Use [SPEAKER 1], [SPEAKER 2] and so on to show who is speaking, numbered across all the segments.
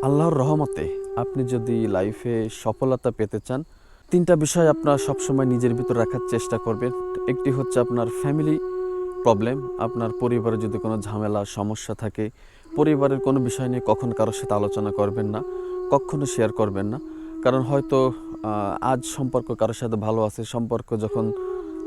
[SPEAKER 1] আল্লাহর রহমতে আপনি যদি লাইফে সফলতা পেতে চান, ৩টা বিষয় আপনার সবসময় নিজের ভিতর রাখার চেষ্টা করবেন। একটি হচ্ছে আপনার ফ্যামিলি প্রবলেম। আপনার পরিবারে যদি কোনো ঝামেলা সমস্যা থাকে, পরিবারের কোনো বিষয় নিয়ে কখন কারোর সাথে আলোচনা করবেন না, কখনো শেয়ার করবেন না। কারণ হয়তো আজ সম্পর্ক কারোর সাথে ভালো আছে, সম্পর্ক যখন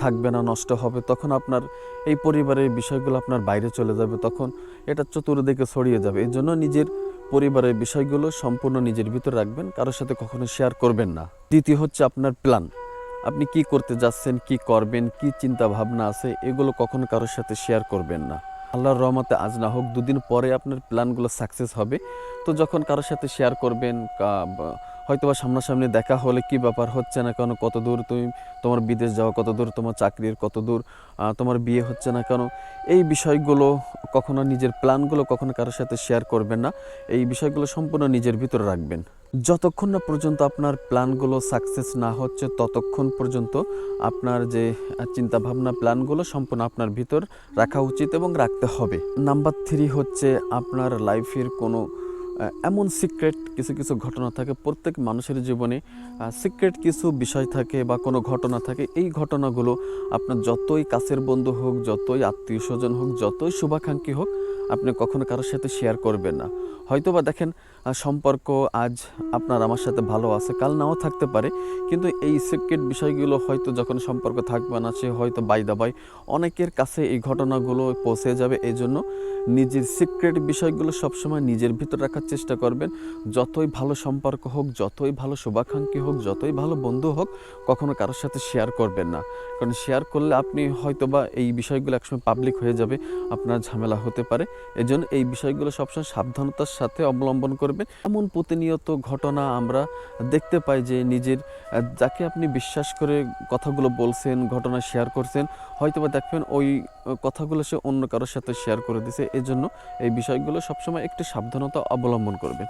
[SPEAKER 1] থাকবে না, নষ্ট হবে, তখন আপনার এই পরিবারের বিষয়গুলো আপনার বাইরে চলে যাবে, তখন এটা চতুর্দিকে ছড়িয়ে যাবে। এই জন্য নিজের পরিবারের বিষয়গুলো সম্পূর্ণ নিজের ভিতর রাখবেন, কারোর সাথে কখনো শেয়ার করবেন না। দ্বিতীয় হচ্ছে আপনার প্ল্যান। আপনি কি করতে যাচ্ছেন, কি করবেন, কি চিন্তা ভাবনা আছে, এগুলো কখনো কারোর সাথে শেয়ার করবেন না। আল্লাহর রহমতে আজ না হোক দুদিন পরে আপনার প্ল্যানগুলো সাকসেস হবে। তো যখন কারোর সাথে শেয়ার করবেন, হয়তো বা সামনাসামনি দেখা হলে কি ব্যাপার হচ্ছে না কেন, কত দূর তোমার বিদেশ যাওয়া, কত দূর তোমার চাকরির, কত দূর তোমার বিয়ে হচ্ছে না কেন, এই বিষয়গুলো কখনো নিজের প্ল্যানগুলো কখনো কারোর সাথে শেয়ার করবেন না। এই বিষয়গুলো সম্পূর্ণ নিজের ভিতরে রাখবেন। যতক্ষণ না পর্যন্ত আপনার প্ল্যানগুলো সাকসেস না হচ্ছে, ততক্ষণ পর্যন্ত আপনার যে চিন্তাভাবনা, প্ল্যানগুলো সম্পূর্ণ আপনার ভিতর রাখা উচিত এবং রাখতে হবে। নাম্বার 3 হচ্ছে আপনার লাইফের কোনো এমন সিক্রেট কিছু কিছু ঘটনা থাকে। প্রত্যেক মানুষের জীবনে সিক্রেট কিছু বিষয় থাকে বা কোনো ঘটনা থাকে। এই ঘটনাগুলো আপনার যতই কাছের বন্ধু হোক, যতই আত্মীয় স্বজন হোক, যতই শুভাকাঙ্ক্ষী হোক, আপনি কখনো কারোর সাথে শেয়ার করবেন না। হয়তো বা দেখেন সম্পর্ক আজ আপনার আমার সাথে ভালো আছে, কাল নাও থাকতে পারে, কিন্তু এই সিক্রেট বিষয়গুলো হয়তো যখন সম্পর্ক থাকবে না, সে হয়তো বাই দা বাই অনেকের কাছে এই ঘটনাগুলো পৌঁছে যাবে। এই জন্য নিজের সিক্রেট বিষয়গুলো সবসময় নিজের ভিতর রাখার চেষ্টা করবেন। যতই ভালো সম্পর্ক হোক, যতই ভালো শুভাকাঙ্ক্ষী হোক, যতই ভালো বন্ধু হোক, কখনো কারোর সাথে শেয়ার করবেন না। কারণ শেয়ার করলে আপনি হয়তো বা এই বিষয়গুলো একসময় পাবলিক হয়ে যাবে, আপনার ঝামেলা হতে পারে। এই জন্য এই বিষয়গুলো সবসময় সাবধানতার সাথে অবলম্বন করবেন। এমন প্রতিনিয়ত ঘটনা আমরা দেখতে পাই যে নিজের যাকে আপনি বিশ্বাস করে কথাগুলো বলছেন, ঘটনা শেয়ার করছেন, হয়তো বা দেখবেন ওই কথাগুলো সে অন্য কারোর সাথে শেয়ার করে দিছে। এজন্য এই বিষয়গুলো সবসময় একটু সাবধানতা অবলম্বন করবেন।